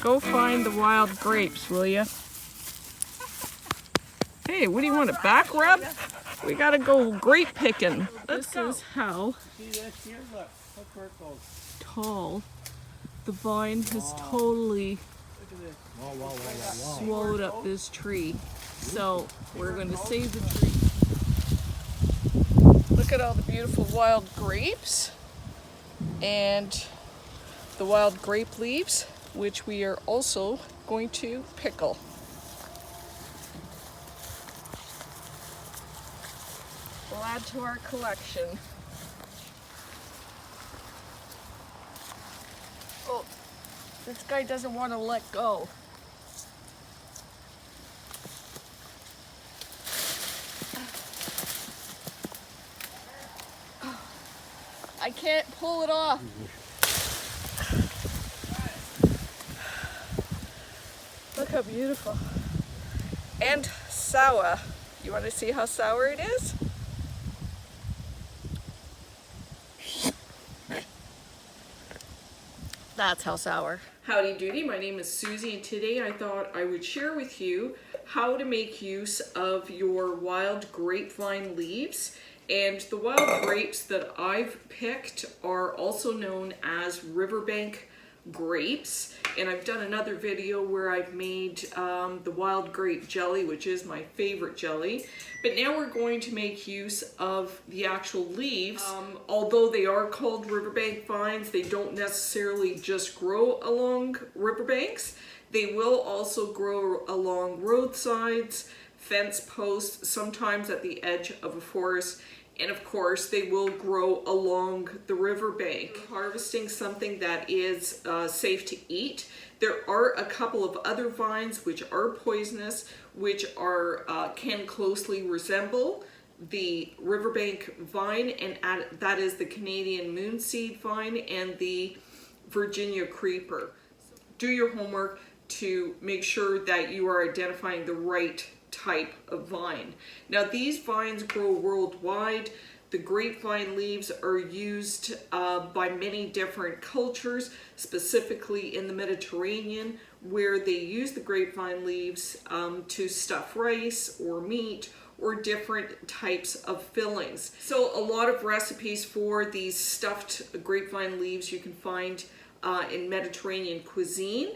Go find the wild grapes, will you? Hey, what do you want, a back rub? We gotta go grape picking. This is how tall the vine has totally swallowed up this tree. So we're going to save the tree. Look at all the beautiful wild grapes and the wild grape leaves, which we are also going to pickle. We'll add to our collection. Oh, this guy doesn't want to let go. I can't pull it off. Look how beautiful. And sour. You want to see how sour it is? That's how sour. Howdy doody, my name is Susie, and today I thought I would share with you how to make use of your wild grapevine leaves. And the wild grapes that I've picked are also known as riverbank grapes, and I've done another video where I've made the wild grape jelly, which is my favorite jelly. But now we're going to make use of the actual leaves. Although they are called riverbank vines, they don't necessarily just grow along riverbanks. They will also grow along roadsides, fence posts, sometimes at the edge of a forest, and of course they will grow along the riverbank. Harvesting something that is safe to eat. There are a couple of other vines which are poisonous, which are can closely resemble the riverbank vine, and that is the Canadian moonseed vine and the Virginia creeper. Do your homework to make sure that you are identifying the right type of vine. Now these vines grow worldwide. The grapevine leaves are used by many different cultures, specifically in the Mediterranean, where they use the grapevine leaves to stuff rice or meat or different types of fillings. So a lot of recipes for these stuffed grapevine leaves you can find in Mediterranean cuisine.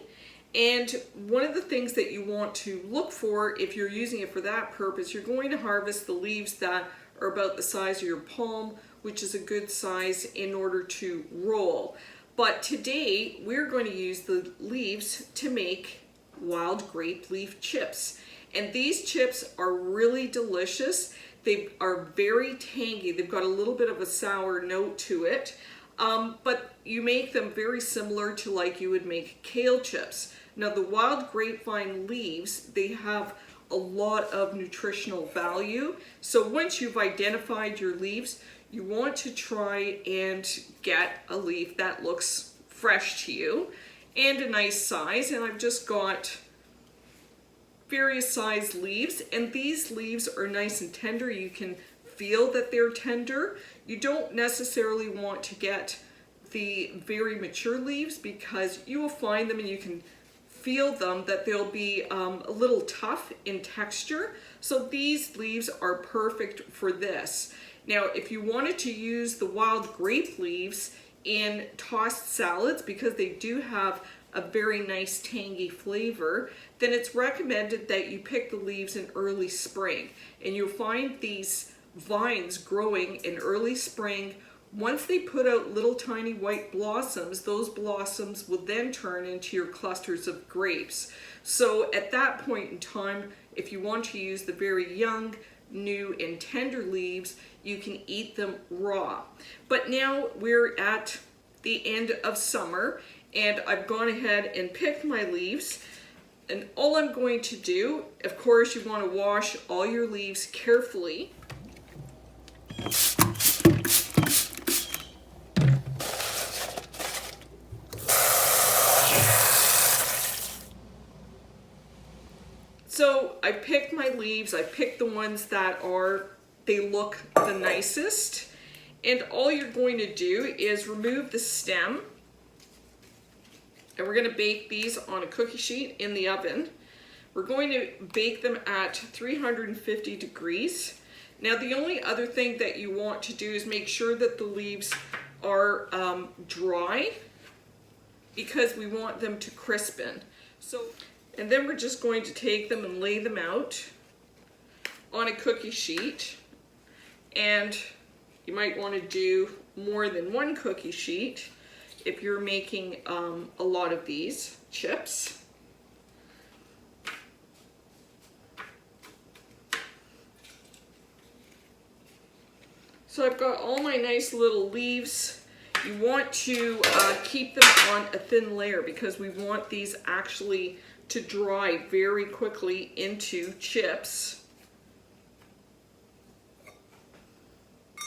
And one of the things that you want to look for if you're using it for that purpose, you're going to harvest the leaves that are about the size of your palm, which is a good size in order to roll. But today we're going to use the leaves to make wild grape leaf chips. And these chips are really delicious. They are very tangy. They've got a little bit of a sour note to it. But you make them very similar to like you would make kale chips. Now the wild grapevine leaves, they have a lot of nutritional value. So once you've identified your leaves, you want to try and get a leaf that looks fresh to you and a nice size. And I've just got various size leaves, and these leaves are nice and tender. You can feel that they're tender. You don't necessarily want to get the very mature leaves because you will find them and you can feel them that they'll be a little tough in texture. So these leaves are perfect for this. Now if you wanted to use the wild grape leaves in tossed salads, because they do have a very nice tangy flavor, then it's recommended that you pick the leaves in early spring. And you'll find these vines growing in early spring. Once they put out little tiny white blossoms, those blossoms will then turn into your clusters of grapes. So at that point in time, if you want to use the very young, new and tender leaves, you can eat them raw. But now we're at the end of summer and I've gone ahead and picked my leaves. And all I'm going to do, of course, you want to wash all your leaves carefully. So I picked my leaves, I picked the ones that they look the nicest. And all you're going to do is remove the stem and we're going to bake these on a cookie sheet in the oven. We're going to bake them at 350 degrees. Now the only other thing that you want to do is make sure that the leaves are dry, because we want them to crispen. And then we're just going to take them and lay them out on a cookie sheet. And you might want to do more than one cookie sheet if you're making a lot of these chips. So I've got all my nice little leaves. You want to keep them on a thin layer because we want these actually to dry very quickly into chips.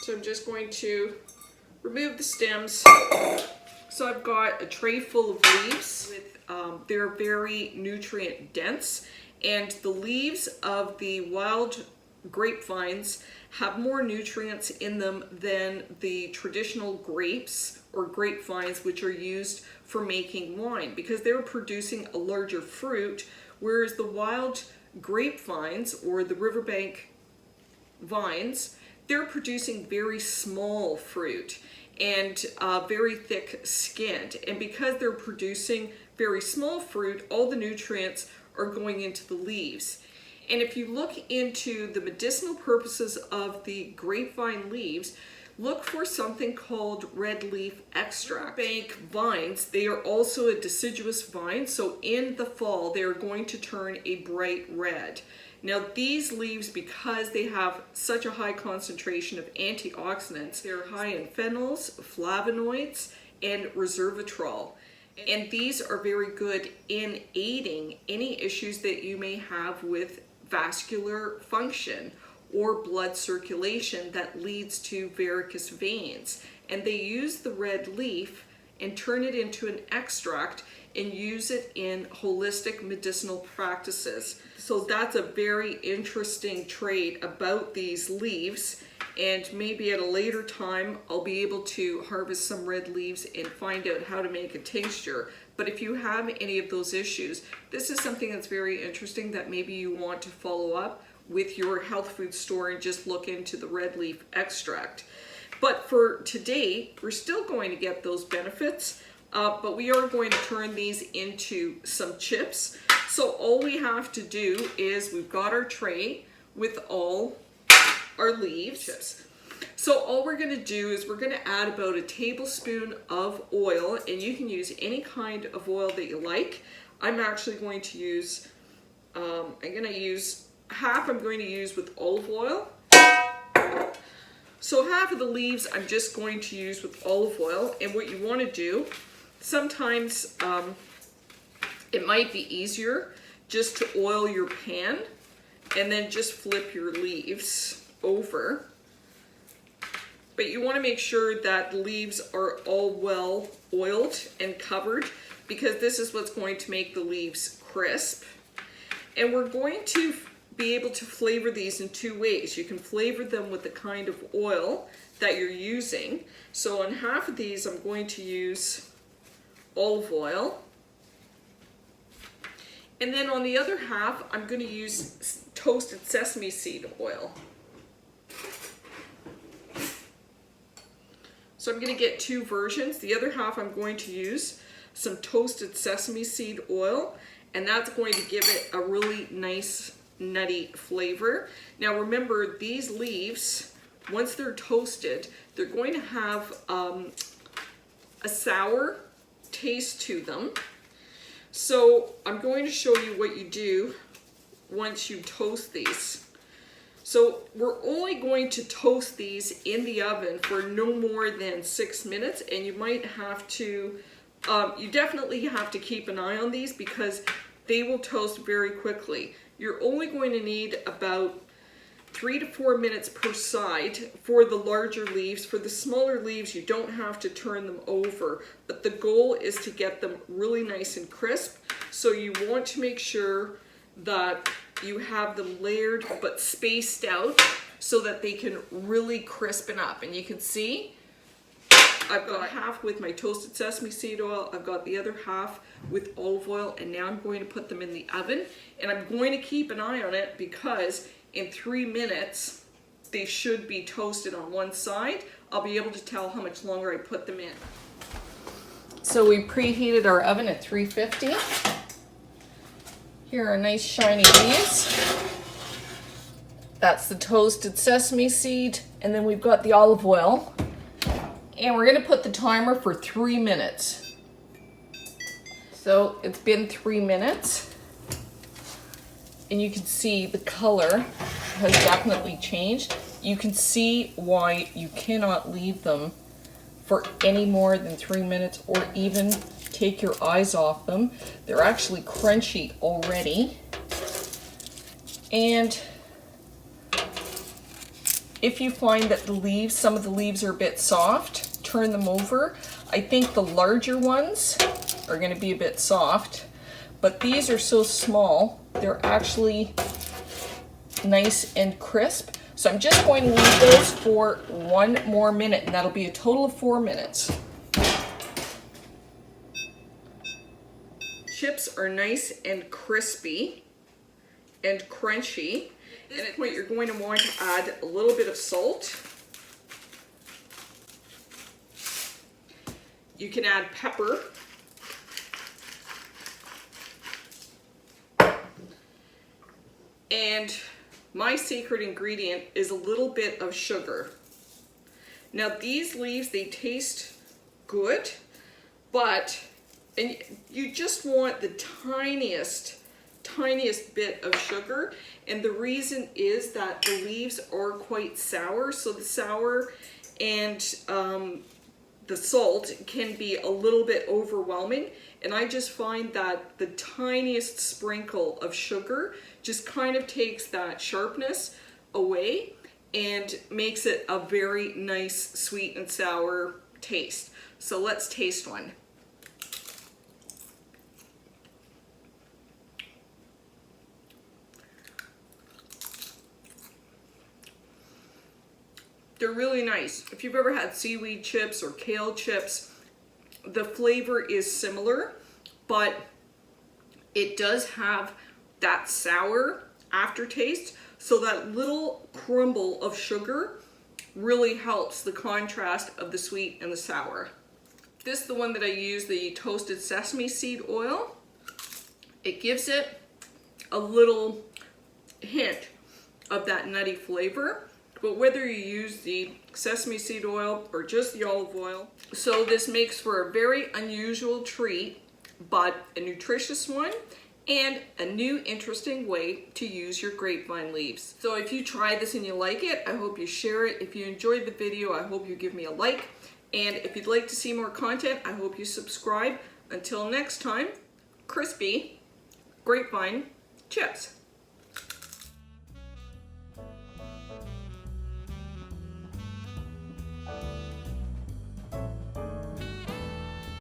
So I'm just going to remove the stems. So I've got a tray full of leaves. They're very nutrient dense, and the leaves of the wild grapevines have more nutrients in them than the traditional grapes or grapevines, which are used for making wine, because they're producing a larger fruit, whereas the wild grapevines or the riverbank vines, they're producing very small fruit and very thick skinned. And because they're producing very small fruit, all the nutrients are going into the leaves. And if you look into the medicinal purposes of the grapevine leaves, look for something called red leaf extract. Riverbank vines, they are also a deciduous vine, so in the fall they are going to turn a bright red. Now these leaves, because they have such a high concentration of antioxidants, they're high in phenols, flavonoids, and resveratrol. And these are very good in aiding any issues that you may have with vascular function or blood circulation that leads to varicose veins. And they use the red leaf and turn it into an extract and use it in holistic medicinal practices. So that's a very interesting trait about these leaves, and maybe at a later time I'll be able to harvest some red leaves and find out how to make a tincture. But if you have any of those issues, this is something that's very interesting that maybe you want to follow up with your health food store and just look into the red leaf extract. But for today, we're still going to get those benefits, but we are going to turn these into some chips. So all we have to do is, we've got our tray with all our leaves. Chips. So all we're going to do is we're going to add about a tablespoon of oil, and you can use any kind of oil that you like. I'm actually going to use, I'm going to use half with olive oil. So half of the leaves I'm just going to use with olive oil. And what you want to do, sometimes it might be easier just to oil your pan and then just flip your leaves over. But you want to make sure that the leaves are all well oiled and covered, because this is what's going to make the leaves crisp. And we're going to be able to flavor these in two ways. You can flavor them with the kind of oil that you're using. So on half of these I'm going to use olive oil. And then on the other half I'm going to use toasted sesame seed oil. So I'm going to get two versions. The other half I'm going to use some toasted sesame seed oil, and that's going to give it a really nice nutty flavor. Now remember, these leaves, once they're toasted, they're going to have a sour taste to them. So I'm going to show you what you do once you toast these. So we're only going to toast these in the oven for no more than 6 minutes, and you might have to, you definitely have to keep an eye on these because they will toast very quickly. You're only going to need about 3 to 4 minutes per side for the larger leaves. For the smaller leaves, you don't have to turn them over, but the goal is to get them really nice and crisp. So you want to make sure that you have them layered but spaced out so that they can really crispen up. And you can see I've got half with my toasted sesame seed oil, I've got the other half with olive oil, and now I'm going to put them in the oven. And I'm going to keep an eye on it because in 3 minutes, they should be toasted on one side. I'll be able to tell how much longer I put them in. So we preheated our oven at 350. Here are nice shiny leaves. That's the toasted sesame seed, and then we've got the olive oil. And we're gonna put the timer for 3 minutes. So it's been 3 minutes, and you can see the color has definitely changed. You can see why you cannot leave them for any more than 3 minutes or even take your eyes off them. They're actually crunchy already. And if you find that the leaves, some of the leaves are a bit soft, turn them over. I think the larger ones are going to be a bit soft, but these are so small, they're actually nice and crisp. So I'm just going to leave those for 1 more minute, and that'll be a total of 4 minutes. Chips are nice and crispy and crunchy. At this point, you're going to want to add a little bit of salt. You can add pepper. And my secret ingredient is a little bit of sugar. Now these leaves, they taste good, and you just want the tiniest bit of sugar, and the reason is that the leaves are quite sour, so the sour and the salt can be a little bit overwhelming, and I just find that the tiniest sprinkle of sugar just kind of takes that sharpness away and makes it a very nice sweet and sour taste. So let's taste one. They're really nice. If you've ever had seaweed chips or kale chips, the flavor is similar, but it does have that sour aftertaste. So that little crumble of sugar really helps the contrast of the sweet and the sour. This is the one that I use, the toasted sesame seed oil. It gives it a little hint of that nutty flavor. But whether you use the sesame seed oil or just the olive oil, so this makes for a very unusual treat, but a nutritious one and a new interesting way to use your grapevine leaves. So if you try this and you like it, I hope you share it. If you enjoyed the video, I hope you give me a like. And if you'd like to see more content, I hope you subscribe. Until next time, crispy grapevine chips.